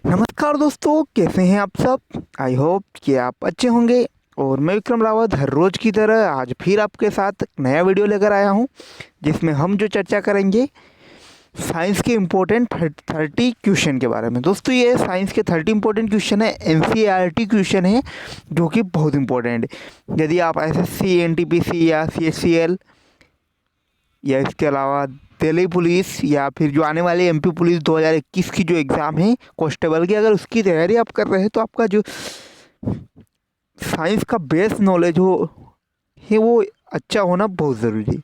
नमस्कार दोस्तों, कैसे हैं आप सब। आई होप कि आप अच्छे होंगे। और मैं विक्रम रावत हर रोज़ की तरह आज फिर आपके साथ एक नया वीडियो लेकर आया हूं, जिसमें हम जो चर्चा करेंगे साइंस के इम्पोर्टेंट 30 क्वेश्चन के बारे में। दोस्तों, ये साइंस के 30 इम्पोर्टेंट क्वेश्चन है, एनसीईआरटी क्वेश्चन है, जो कि बहुत इंपॉर्टेंट है। यदि आप एसएससी, एनटीपीसी या सीएचसीएल या इसके अलावा दिल्ली पुलिस या फिर जो आने वाली एमपी पुलिस 2021 की जो एग्ज़ाम है कांस्टेबल की, अगर उसकी तैयारी आप कर रहे हैं तो आपका जो साइंस का बेस नॉलेज है वो अच्छा होना बहुत ज़रूरी है।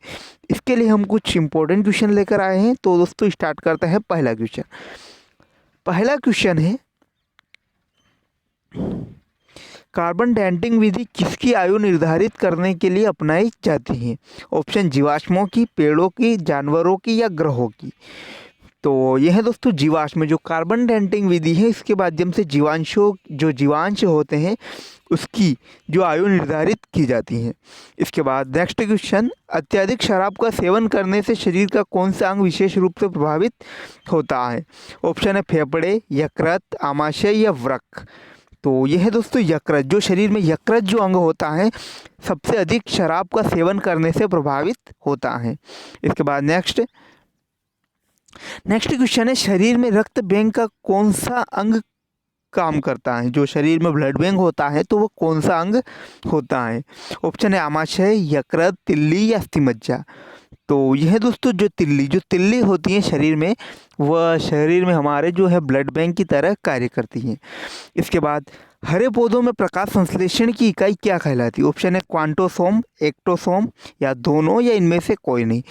इसके लिए हम कुछ इंपॉर्टेंट क्वेश्चन लेकर आए हैं। तो दोस्तों, स्टार्ट करते हैं। पहला क्वेश्चन है, कार्बन डैटिंग विधि किसकी आयु निर्धारित करने के लिए अपनाई जाती है। ऑप्शन जीवाश्मों की, पेड़ों की, जानवरों की या ग्रहों की। तो यह है दोस्तों जीवाश्म, जो कार्बन डैटिंग विधि है इसके माध्यम से जीवांश होते हैं उसकी जो आयु निर्धारित की जाती है। इसके बाद नेक्स्ट क्वेश्चन, अत्यधिक शराब का सेवन करने से शरीर का कौन सा अंग विशेष रूप से प्रभावित होता है। ऑप्शन है फेफड़े, यकृत, आमाशय या वृक्क। तो यह है दोस्तों यकृत, जो शरीर में यकृत जो अंग होता है सबसे अधिक शराब का सेवन करने से प्रभावित होता है। इसके बाद नेक्स्ट क्वेश्चन है, शरीर में रक्त बैंक का कौन सा अंग काम करता है। जो शरीर में ब्लड बैंक होता है तो वो कौन सा अंग होता है। ऑप्शन है आमाशय, यकृत, तिल्ली या अस्थिमज्जा। तो यह दोस्तों जो तिल्ली होती है शरीर में, वह शरीर में हमारे जो है ब्लड बैंक की तरह कार्य करती हैं। इसके बाद हरे पौधों में प्रकाश संश्लेषण की इकाई क्या कहलाती है। ऑप्शन है क्वांटोसोम, एक्टोसोम या दोनों या इनमें से कोई नहीं।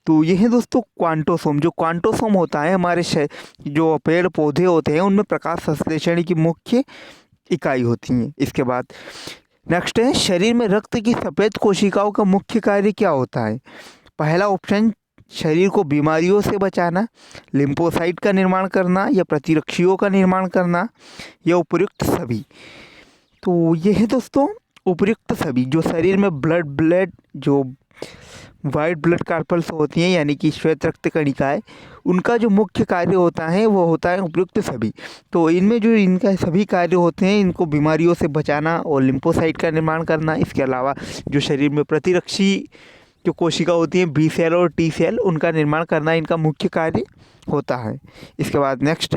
तो यह है दोस्तों क्वांटोसोम। जो क्वांटोसोम होता है हमारे जो पेड़ पौधे होते हैं उनमें प्रकाश संश्लेषण की मुख्य इकाई होती हैं। इसके बाद नेक्स्ट है, शरीर में रक्त की सफ़ेद कोशिकाओं का मुख्य कार्य क्या होता है। पहला ऑप्शन, शरीर को बीमारियों से बचाना, लिम्फोसाइट का निर्माण करना या प्रतिरक्षियों का निर्माण करना या उपयुक्त सभी। तो ये है दोस्तों उपयुक्त सभी। जो शरीर में ब्लड जो वाइट ब्लड कार्पल्स होती हैं यानी कि श्वेत रक्त कणिकाएं, उनका जो मुख्य कार्य होता है वो होता है उपयुक्त सभी। तो इनमें जो इनका सभी कार्य होते हैं, इनको बीमारियों से बचाना और लिम्फोसाइट का निर्माण करना। इसके अलावा जो शरीर में प्रतिरक्षी जो कोशिका होती हैं, बी सेल और टी सेल, उनका निर्माण करना इनका मुख्य कार्य होता है। इसके बाद नेक्स्ट,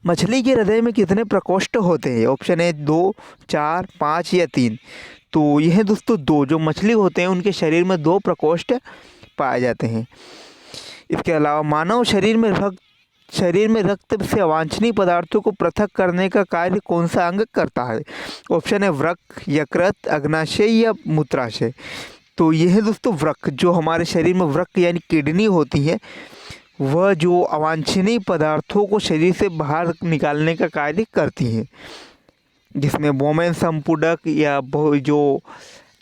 मछली के हृदय में कितने प्रकोष्ठ होते हैं। ऑप्शन है 2, 4, 5 या 3। तो यह दोस्तों 2, जो मछली होते हैं उनके शरीर में 2 प्रकोष्ठ पाए जाते हैं। इसके अलावा मानव शरीर में रक्त से अवांछनीय पदार्थों को पृथक करने का कार्य कौन सा अंग करता है। ऑप्शन है वृक्क, यकृत, अग्नाशय या मूत्राशय। तो यह है दोस्तों वृक्क। जो हमारे शरीर में वृक्क यानी किडनी होती है, वह जो अवांछनीय पदार्थों को शरीर से बाहर निकालने का कार्य करती हैं, जिसमें बोमेन संपूडक या जो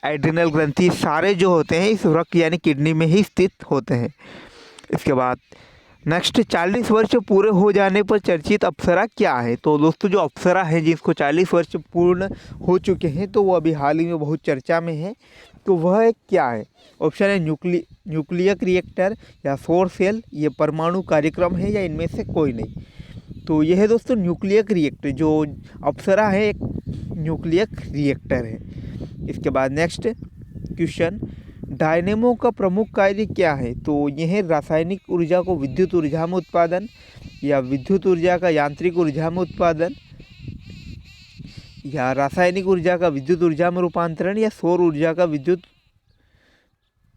एड्रिनल ग्रंथि सारे जो होते हैं इस वृक्क यानी किडनी में ही स्थित होते हैं। इसके बाद नेक्स्ट, 40 वर्ष पूरे हो जाने पर चर्चित अप्सरा क्या है। तो दोस्तों जो अप्सरा है जिसको 40 वर्ष पूर्ण हो चुके हैं, तो वो अभी हाल ही में बहुत चर्चा में है। तो वह क्या है। ऑप्शन है न्यूक्लियक रिएक्टर या सौर सेल, ये परमाणु कार्यक्रम है या इनमें से कोई नहीं। तो यह है दोस्तों न्यूक्लियक रिएक्टर। जो अप्सरा है एक न्यूक्लियक रिएक्टर है। इसके बाद नेक्स्ट क्वेश्चन, डायनेमो का प्रमुख कार्य क्या है। तो यह रासायनिक ऊर्जा को विद्युत ऊर्जा में उत्पादन या विद्युत ऊर्जा का यांत्रिक ऊर्जा में उत्पादन या रासायनिक ऊर्जा का विद्युत ऊर्जा में रूपांतरण या सौर ऊर्जा का विद्युत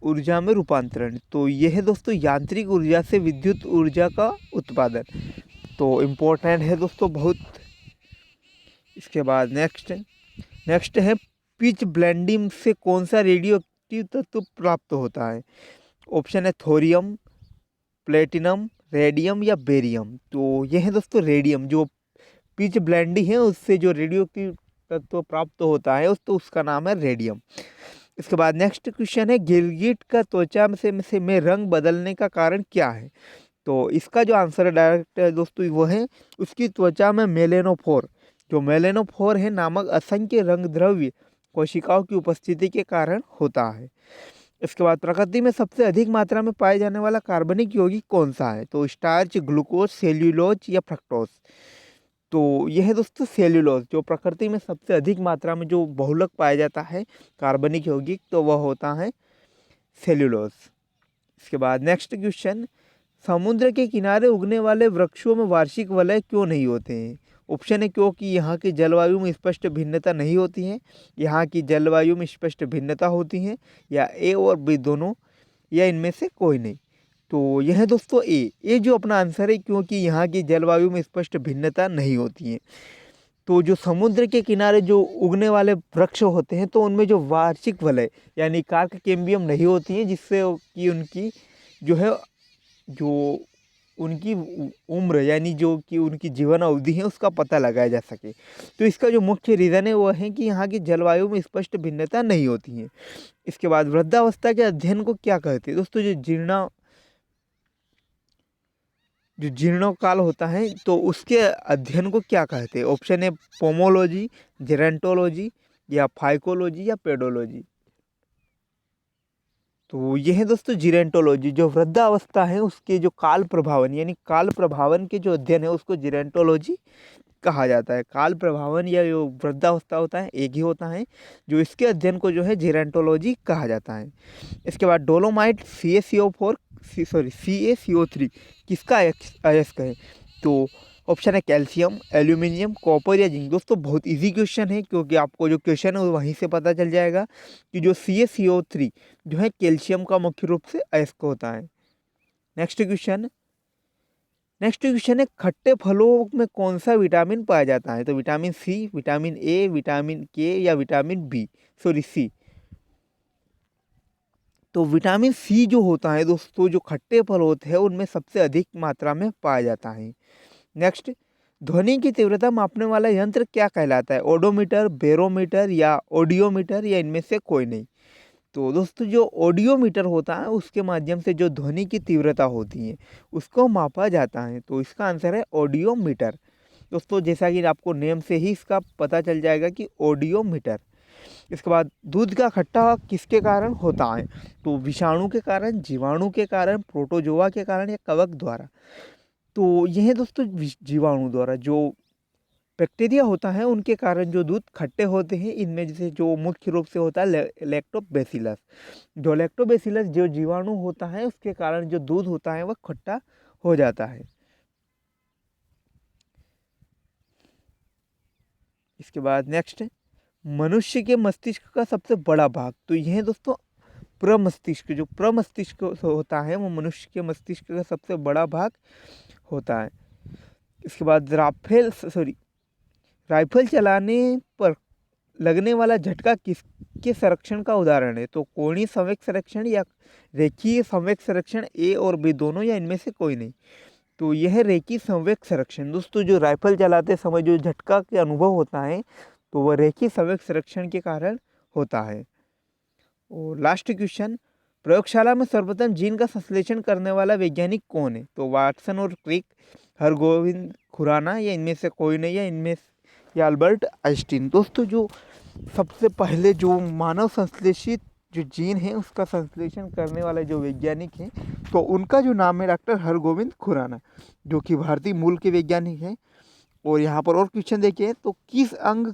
ऊर्जा में रूपांतरण। तो यह है दोस्तों यांत्रिक ऊर्जा से विद्युत ऊर्जा का उत्पादन। तो इम्पोर्टेंट है दोस्तों बहुत। इसके बाद नेक्स्ट है, पिच ब्लेंडिंग से कौन सा रेडियो एक्टिव तत्व प्राप्त होता है। ऑप्शन है थोरियम, प्लेटिनम, रेडियम या बेरियम। तो यह है दोस्तों रेडियम। जो पिच ब्लेंडिंग है उससे जो रेडियो एक्टिव तत्व प्राप्त होता है तो उसका नाम है रेडियम। इसके बाद नेक्स्ट क्वेश्चन है, गिरगिट का त्वचा में रंग बदलने का कारण क्या है। तो इसका जो आंसर है डायरेक्ट दोस्तों वो है, उसकी त्वचा में मेलेनोफोर है नामक असंख्य रंग द्रव्य कोशिकाओं की उपस्थिति के कारण होता है। इसके बाद प्रकृति में सबसे अधिक मात्रा में पाए जाने वाला कार्बनिक यौगिक कौन सा है? तो स्टार्च, ग्लूकोज, सेल्यूलोज या फ्रक्टोज। तो यह है दोस्तों सेल्यूलोज, जो प्रकृति में सबसे अधिक मात्रा में जो बहुलक पाया जाता है कार्बनिक यौगिक, तो वह होता है सेल्यूलोज। इसके बाद नेक्स्ट क्वेश्चन, समुद्र के किनारे उगने वाले वृक्षों में वार्षिक वलय क्यों नहीं होते हैं? ऑप्शन है क्योंकि यहाँ की जलवायु में स्पष्ट भिन्नता नहीं होती है, यहाँ की जलवायु में स्पष्ट भिन्नता होती है, या ए और बी दोनों, या इनमें से कोई नहीं। तो यह है दोस्तों ए जो अपना आंसर है, क्योंकि यहाँ की जलवायु में स्पष्ट भिन्नता नहीं होती है। तो जो समुद्र के किनारे जो उगने वाले वृक्ष होते हैं, तो उनमें जो वार्षिक वलय यानी कार्क कैम्बियम नहीं होती है, जिससे कि उनकी जो है जो उनकी उम्र यानी जो कि उनकी जीवन अवधि है उसका पता लगाया जा सके। तो इसका जो मुख्य रीज़न है वो है कि यहाँ की जलवायु में स्पष्ट भिन्नता नहीं होती है। इसके बाद वृद्धावस्था के अध्ययन को क्या कहते हैं? दोस्तों जो जीर्णकाल होता है तो उसके अध्ययन को क्या कहते हैं? ऑप्शन है पोमोलॉजी, जेरेंटोलॉजी या फाइकोलॉजी या पेडोलॉजी। तो ये है दोस्तों जीरेंटोलॉजी, जो वृद्धावस्था है उसके जो काल प्रभावन यानी काल प्रभावन के जो अध्ययन है उसको जीरेंटोलॉजी कहा जाता है। काल प्रभावन या जो वृद्धावस्था होता है एक ही होता है, जो इसके अध्ययन को जो है जीरेंटोलॉजी कहा जाता है। इसके बाद डोलोमाइट CaCO3 किसका अयस्क है? तो ऑप्शन है कैल्शियम, एल्यूमिनियम, कॉपर या जिंक। दोस्तों बहुत इजी क्वेश्चन है, क्योंकि आपको जो क्वेश्चन है वो वहीं से पता चल जाएगा कि जो CaCO3 जो है कैल्शियम का मुख्य रूप से अयस्क होता है। नेक्स्ट क्वेश्चन है खट्टे फलों में कौन सा विटामिन पाया जाता है? तो vitamin C, vitamin A, vitamin K या विटामिन सी। तो विटामिन सी जो होता है दोस्तों, जो खट्टे फल होते हैं उनमें सबसे अधिक मात्रा में पाया जाता है। नेक्स्ट, ध्वनि की तीव्रता मापने वाला यंत्र क्या कहलाता है? ओडोमीटर, बेरोमीटर या ऑडियोमीटर या इनमें से कोई नहीं। तो दोस्तों जो ऑडियोमीटर होता है उसके माध्यम से जो ध्वनि की तीव्रता होती है उसको मापा जाता है। तो इसका आंसर है ऑडियोमीटर। दोस्तों जैसा कि आपको नेम से ही इसका पता चल जाएगा कि ऑडियोमीटर। इसके बाद दूध का खट्टा किसके कारण होता है? तो विषाणु के कारण, जीवाणु के कारण, प्रोटोजोआ के कारण या कवक द्वारा। तो यह दोस्तों जीवाणु द्वारा, जो बैक्टीरिया होता है उनके कारण जो दूध खट्टे होते हैं। इनमें जैसे जो मुख्य रूप से होता है लैक्टोबैसिलस। जो लैक्टोबैसिलस जो जीवाणु होता है उसके कारण जो दूध होता है वह खट्टा हो जाता है। इसके बाद नेक्स्ट, मनुष्य के मस्तिष्क का सबसे बड़ा भाग। तो यह दोस्तों प्रमस्तिष्क, जो प्रमस्तिष्क होता है वो मनुष्य के मस्तिष्क का सबसे बड़ा भाग होता है। इसके बाद राइफल चलाने पर लगने वाला झटका किसके संरक्षण का उदाहरण है? तो कोणीय संवेग संरक्षण या रेखीय संवेग संरक्षण, ए और बी दोनों या इनमें से कोई नहीं। तो यह रेखीय संवेग संरक्षण। दोस्तों जो राइफल चलाते समय जो झटका के अनुभव होता है तो वह रेखीय संवेग संरक्षण के कारण होता है। और लास्ट क्वेश्चन, प्रयोगशाला में सर्वप्रथम जीन का संश्लेषण करने वाला वैज्ञानिक कौन है? तो वाटसन और क्रिक, हरगोविंद खुराना या इनमें से कोई नहीं, या अल्बर्ट आइंस्टीन। दोस्तों जो सबसे पहले जो मानव संश्लेषित जो जीन है उसका संश्लेषण करने वाला जो वैज्ञानिक है तो उनका जो नाम है डॉक्टर हरगोविंद खुराना, जो कि भारतीय मूल के वैज्ञानिक हैं। और यहाँ पर और क्वेश्चन देखिए, तो किस अंग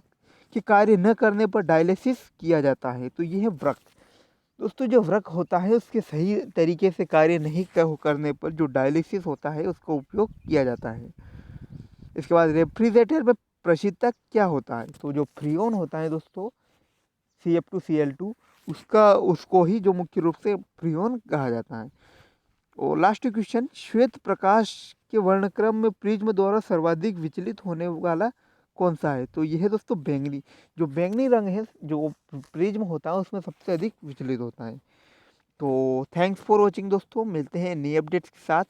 के कार्य न करने पर डायलिसिस किया जाता है? तो ये है वृक्क। दोस्तों जो वृक्क होता है उसके सही तरीके से कार्य नहीं करने पर जो डायलिसिस होता है उसका उपयोग किया जाता है। इसके बाद रेफ्रिजरेटर में प्रशीतक क्या होता है? तो जो फ्रीऑन होता है दोस्तों CF2Cl2 उसको ही जो मुख्य रूप से फ्रीऑन कहा जाता है। और लास्ट क्वेश्चन, श्वेत प्रकाश के वर्णक्रम में प्रिज्म द्वारा सर्वाधिक विचलित होने वाला कौन सा है? तो यह है दोस्तों बैंगनी। जो बैंगनी रंग है जो प्रिज्म होता है उसमें सबसे अधिक विचलित होता है। तो थैंक्स फॉर वॉचिंग दोस्तों, मिलते हैं नई अपडेट्स के साथ।